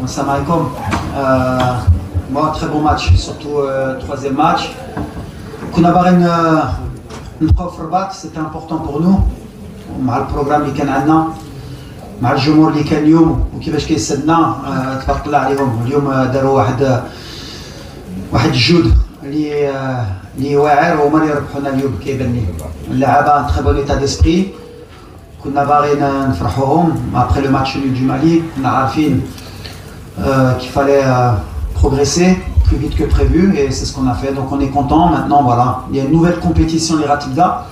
Salam alaikum. Moi, très bon match, surtout troisième match. Kuna une prof Rabat, c'était important pour nous. مع البروغرام اللي كان عندنا مع الجمهور اللي كان اليوم وكيفاش كيسدنا تبارك الله عليهم. اليوم داروا واحد الجهد اللي واعر وهما اللي ربحونا اليوم كيبان لي. اللعابه تري بون ايتا ديسبري كنا باغيين نفرحوهم ابري لو ماتش du Mali. كنا عارفين qu'il fallait progresser plus vite que prévu et c'est ce qu'on a fait, donc on est content. Maintenant voilà, il y a une nouvelle compétition les Ratibda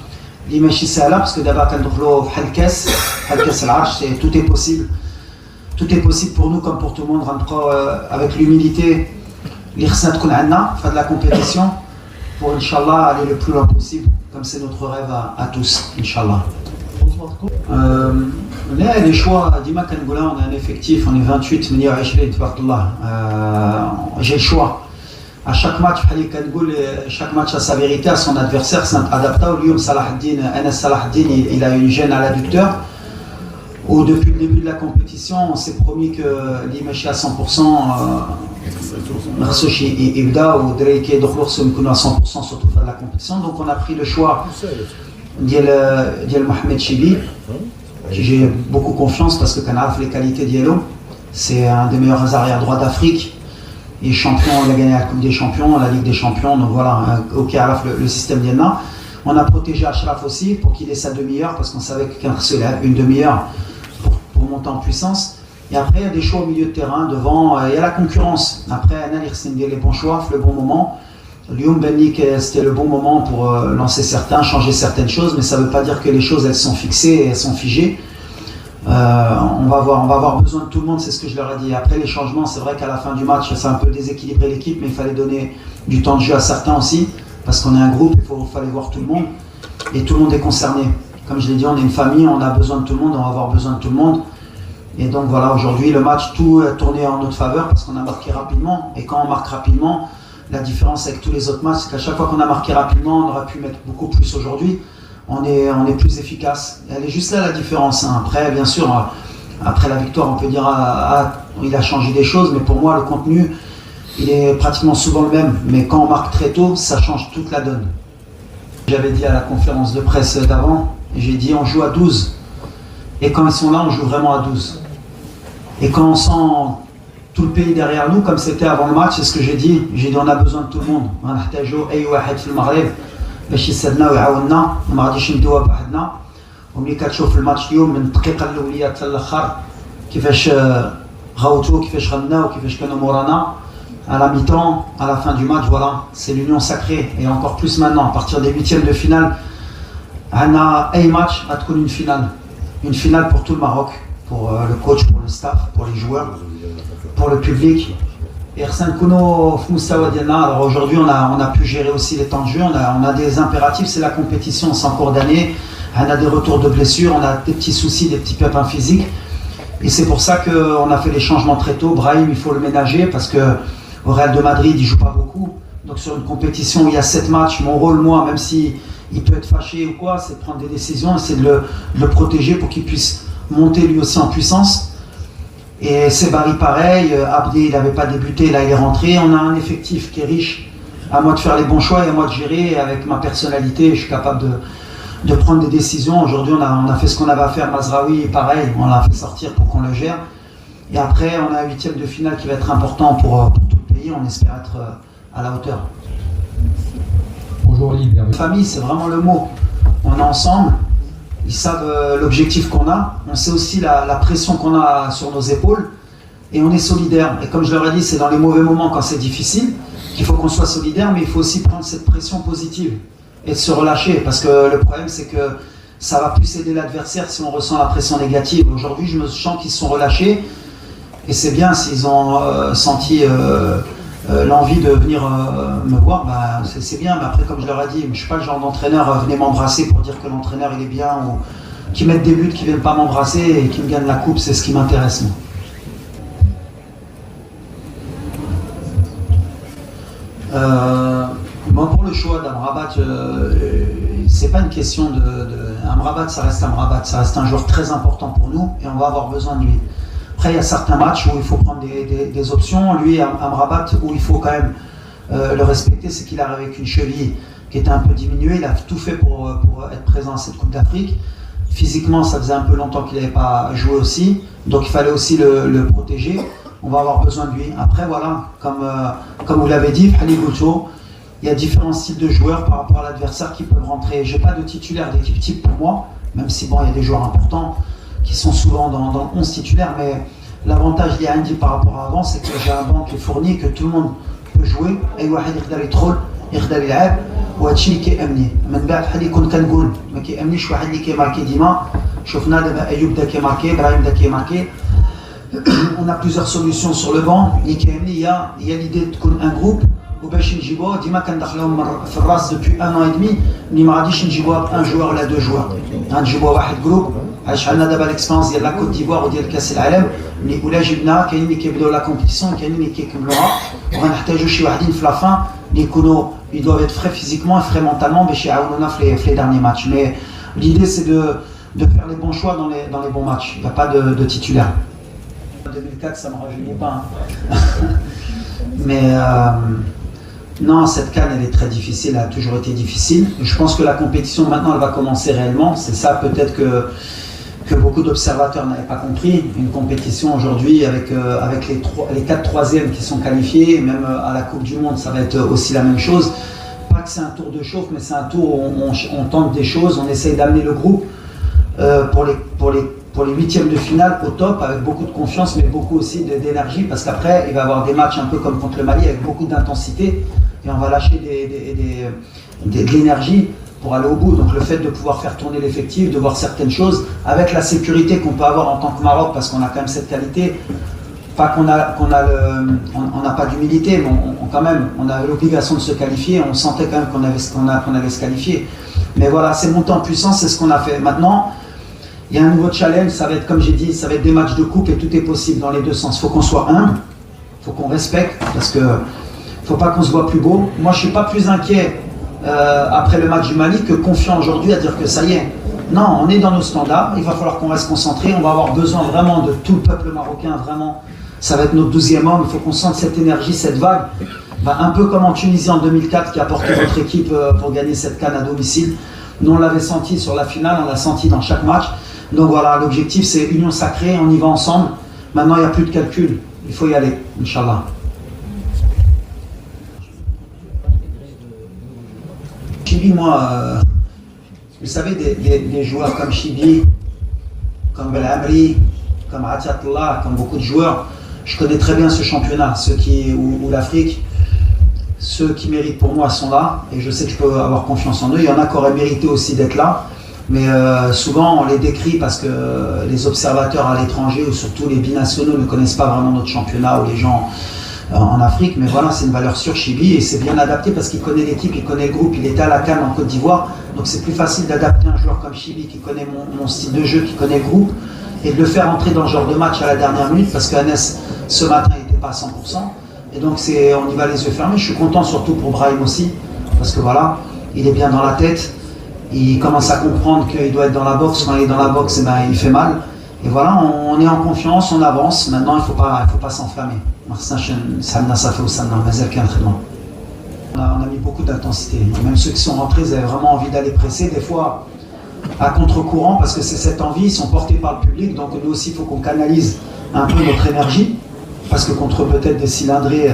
اللي ماشي سهله باسكو دابا كندخلوا بحال الكاس العرش. Tout est possible pour nous comme pour tout le monde. غنبقاو avec l'humilité اللي خصنا تكون عندنا في هاد la compétition pour inchallah aller le plus loin possible comme c'est notre rêve à tous inchallah. Là les choix ديما كنقولها on a un effectif, on est 28 28 تبارك الله. J'ai le choix à chaque match, chaque match a sa vérité, à son adversaire, c'est adapté. Anas Salahdin, il a une gêne à l'adducteur. Depuis le début de la compétition, on s'est promis que l'image à 100%, à 100% surtout de la compétition. Donc on a pris le choix de Mohamed Chibi, qui j'ai beaucoup confiance parce que Kanaf les qualités d'Yelo, c'est un des meilleurs arrière droits d'Afrique. Il est champion, il a gagné la Coupe des Champions, la Ligue des Champions, donc voilà, ok, le système d'Yenna. On a protégé Ashraf aussi pour qu'il ait sa demi-heure, parce qu'on savait qu'un seul a une demi-heure pour monter en puissance. Et après, il y a des choix au milieu de terrain, devant, il y a la concurrence. Après, Anna Lirsengé, les bons choix, le bon moment. Lyoum Benlik, c'était le bon moment pour lancer certains, changer certaines choses, mais ça ne veut pas dire que les choses, elles sont fixées et elles sont figées. On va avoir besoin de tout le monde, c'est ce que je leur ai dit. Après les changements, c'est vrai qu'à la fin du match, ça a un peu déséquilibré l'équipe, mais il fallait donner du temps de jeu à certains aussi, parce qu'on est un groupe, il fallait voir tout le monde, et tout le monde est concerné. Comme je l'ai dit, on est une famille, on a besoin de tout le monde, on va avoir besoin de tout le monde. Et donc voilà, aujourd'hui, le match, tout a tourné en notre faveur, parce qu'on a marqué rapidement, et quand on marque rapidement, la différence avec tous les autres matchs, c'est qu'à chaque fois qu'on a marqué rapidement, on aurait pu mettre beaucoup plus aujourd'hui. On est plus efficace. Elle est juste là la différence. Après, bien sûr, après la victoire, on peut dire il a changé des choses, mais pour moi, le contenu, il est pratiquement souvent le même. Mais quand on marque très tôt, ça change toute la donne. J'avais dit à la conférence de presse d'avant, j'ai dit on joue à 12. Et quand ils sont là, on joue vraiment à 12. Et quand on sent tout le pays derrière nous, comme c'était avant le match, c'est ce que j'ai dit. J'ai dit on a besoin de tout le monde. On a باش يسدنا ويعاوننا وما غاديش ندوها بوحدنا. وملي كتشوف الماتش اليوم من الدقيقه الاوليه حتى الاخر كيفاش غوتوا كيفاش غناو كيفاش كانوا مورانا à la mi-temps, à la fin du match, voilà, c'est l'union sacrée et encore plus maintenant à partir des huitièmes de finale. On a un match à تكون une finale pour tout le Maroc, pour le coach, pour le staff, pour les joueurs, pour le public. Et alors aujourd'hui on a pu gérer aussi les temps de jeu, on a des impératifs, c'est la compétition, c'est en cours d'année, on a des retours de blessures, on a des petits soucis, des petits pépins physiques. Et c'est pour ça qu'on a fait les changements très tôt. Brahim, il faut le ménager parce qu'au Real de Madrid, il ne joue pas beaucoup. Donc sur une compétition où il y a 7 matchs, mon rôle, moi, même s'il peut être fâché ou quoi, c'est de prendre des décisions, c'est de le protéger pour qu'il puisse monter lui aussi en puissance. Et c'est Barry pareil, Abdi il n'avait pas débuté, là il est rentré. On a un effectif qui est riche, à moi de faire les bons choix et à moi de gérer. Et avec ma personnalité, je suis capable de prendre des décisions. Aujourd'hui on a fait ce qu'on avait à faire. Mazraoui pareil, on l'a fait sortir pour qu'on le gère. Et après on a un huitième de finale qui va être important pour tout le pays. On espère être à la hauteur. Bonjour Libre. Famille, c'est vraiment le mot. On est ensemble. Ils savent l'objectif qu'on a, on sait aussi la pression qu'on a sur nos épaules et on est solidaire. Et comme je leur ai dit, c'est dans les mauvais moments quand c'est difficile qu'il faut qu'on soit solidaire, mais il faut aussi prendre cette pression positive et se relâcher parce que le problème c'est que ça va plus aider l'adversaire si on ressent la pression négative. Aujourd'hui, je me sens qu'ils se sont relâchés et c'est bien s'ils ont senti l'envie de venir me voir, bah, c'est bien, mais après comme je leur ai dit, je ne suis pas le genre d'entraîneur venez m'embrasser pour dire que l'entraîneur il est bien ou qui mettent des buts, qui ne viennent pas m'embrasser et qui me gagnent la coupe, c'est ce qui m'intéresse moi. Bon, pour le choix d'Amrabat, c'est pas une question Amrabat, ça reste Amrabat, ça reste un joueur très important pour nous et on va avoir besoin de lui. Après, il y a certains matchs où il faut prendre des options. Lui, Amrabat, où il faut quand même le respecter, c'est qu'il arrive avec une cheville qui était un peu diminuée. Il a tout fait pour être présent à cette Coupe d'Afrique. Physiquement, ça faisait un peu longtemps qu'il n'avait pas joué aussi, donc il fallait aussi le protéger. On va avoir besoin de lui. Après, voilà, comme vous l'avez dit, Ali Gouto, il y a différents styles de joueurs par rapport à l'adversaire qui peuvent rentrer. Je n'ai pas de titulaire d'équipe type pour moi, même si bon, il y a des joueurs importants qui sont souvent dans le 11 titulaire, mais l'avantage lié à Andy par rapport à avant, c'est que j'ai un banc qui est fourni, que tout le monde peut jouer. Et واحد يقدر يدخل يقدر يلعب وهادشي اللي كيأمني. من بعد بحال اللي كنت كنقول ما كيأمنيش واحد اللي كيماركي ديما. شفنا دابا أيوب بدا كيماركي، إبراهيم بدا كيماركي. On a plusieurs solutions sur le banc. Il y a l'idée de تكون un groupe وباش نجيبوه ديما كندخلوهم في الراس depuis 1 an et demi. اللي ما غاديش نجيبوها ب 1 joueur ولا 2 joueurs. غنجيبوها واحد جروب. عندنا دابا ليكسبيرونس ديال لا كوت ديفوار وديال كاس العالم اللي ولا جبناها كاينين اللي كيبداو لا كومبيتيسيون كاينين اللي كيكملوها وغنحتاجوا شي واحدين في لافان اللي يكونوا ils doivent être frais physiquement et frais mentalement باش يعاونونا في les derniers matchs. Mais l'idée c'est de faire les bons choix dans les bons matchs. Il n'y a pas de titulaire. 2004 ça ne me rajeunit pas. Mais non, cette CAN elle est très difficile, elle a toujours été difficile. Je pense que la compétition maintenant elle va commencer réellement. C'est ça peut-être que beaucoup d'observateurs n'avaient pas compris. Une compétition aujourd'hui avec les 4 troisièmes qui sont qualifiés, même à la Coupe du Monde ça va être aussi la même chose. Pas que c'est un tour de chauffe, mais c'est un tour où on tente des choses, on essaye d'amener le groupe pour les huitièmes de finale au top, avec beaucoup de confiance, mais beaucoup aussi d'énergie, parce qu'après il va y avoir des matchs un peu comme contre le Mali, avec beaucoup d'intensité, et on va lâcher de l'énergie pour aller au bout. Donc le fait de pouvoir faire tourner l'effectif, de voir certaines choses, avec la sécurité qu'on peut avoir en tant que Maroc, parce qu'on a quand même cette qualité, pas qu'on n'a pas d'humilité, mais quand même, on a l'obligation de se qualifier, on sentait quand même qu'on allait se qualifier. Mais voilà, c'est monté en puissance, c'est ce qu'on a fait. Maintenant, il y a un nouveau challenge, ça va être, comme j'ai dit, ça va être des matchs de coupe et tout est possible dans les deux sens. Il faut qu'on soit humble, il faut qu'on respecte, parce que faut pas qu'on se voit plus beau. Moi, je suis pas plus inquiet après le match du Mali que confiant aujourd'hui à dire que ça y est. Non, on est dans nos standards, il va falloir qu'on reste concentré, on va avoir besoin vraiment de tout le peuple marocain, vraiment. Ça va être notre 12e homme, il faut qu'on sente cette énergie, cette vague. Un peu comme en Tunisie en 2004 qui a porté votre équipe pour gagner cette CAN à domicile. Nous, on l'avait senti sur la finale, on l'a senti dans chaque match. Donc voilà, l'objectif c'est union sacrée, on y va ensemble. Maintenant, il n'y a plus de calcul, il faut y aller, Inch'Allah. Chibi, moi, vous savez, des joueurs comme Chibi, comme Belamri, comme Atiatullah, comme beaucoup de joueurs, je connais très bien ce championnat, ou l'Afrique. Ceux qui méritent pour moi sont là, et je sais que je peux avoir confiance en eux. Il y en a qui auraient mérité aussi d'être là, mais souvent on les décrit parce que les observateurs à l'étranger, ou surtout les binationaux, ne connaissent pas vraiment notre championnat, ou les gens en Afrique. Mais voilà, c'est une valeur sûre Chibi, et c'est bien adapté parce qu'il connaît l'équipe, il connaît le groupe, il était à la CAN en Côte d'Ivoire, donc c'est plus facile d'adapter un joueur comme Chibi qui connaît mon style de jeu, qui connaît le groupe, et de le faire entrer dans ce genre de match à la dernière minute, parce qu'Anes ce matin il n'était pas à 100%. Et donc on y va les yeux fermés. Je suis content surtout pour Brahim aussi, parce que voilà, il est bien dans la tête, il commence à comprendre qu'il doit être dans la boxe. Quand il est dans la boxe, il fait mal. Et voilà, on est en confiance, on avance. Maintenant, il faut pas s'enflammer. On a mis beaucoup d'intensité. Même ceux qui sont rentrés, ils avaient vraiment envie d'aller presser. Des fois, à contre-courant, parce que c'est cette envie, ils sont portés par le public. Donc nous aussi, il faut qu'on canalise un peu notre énergie. Parce que contre peut-être des cylindrées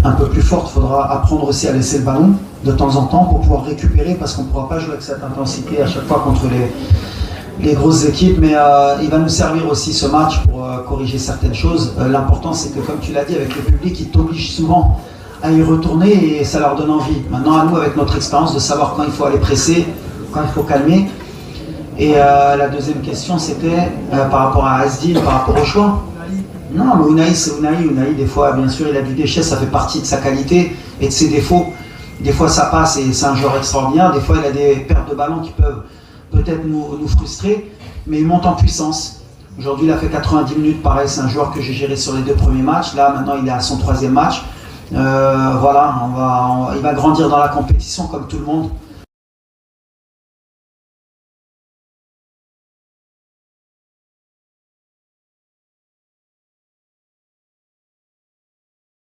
un peu plus fortes, il faudra apprendre aussi à laisser le ballon de temps en temps pour pouvoir récupérer, parce qu'on ne pourra pas jouer avec cette intensité à chaque fois contre les grosses équipes. Mais il va nous servir aussi ce match pour corriger certaines choses. L'important c'est que, comme tu l'as dit, avec le public, ils t'obligent souvent à y retourner et ça leur donne envie. Maintenant à nous, avec notre expérience, de savoir quand il faut aller presser, quand il faut calmer. Et la deuxième question c'était par rapport à Asdin, par rapport au choix. Non, mais Ounahi, c'est Ounahi. Ounahi, des fois, bien sûr, il a du déchet, ça fait partie de sa qualité et de ses défauts. Des fois, ça passe et c'est un joueur extraordinaire. Des fois, il a des pertes de ballon qui peuvent peut-être nous frustrer, mais il monte en puissance. Aujourd'hui, il a fait 90 minutes, pareil, c'est un joueur que j'ai géré sur les 2 premiers matchs. Là, maintenant, il est à son 3e match. Voilà, il va grandir dans la compétition comme tout le monde.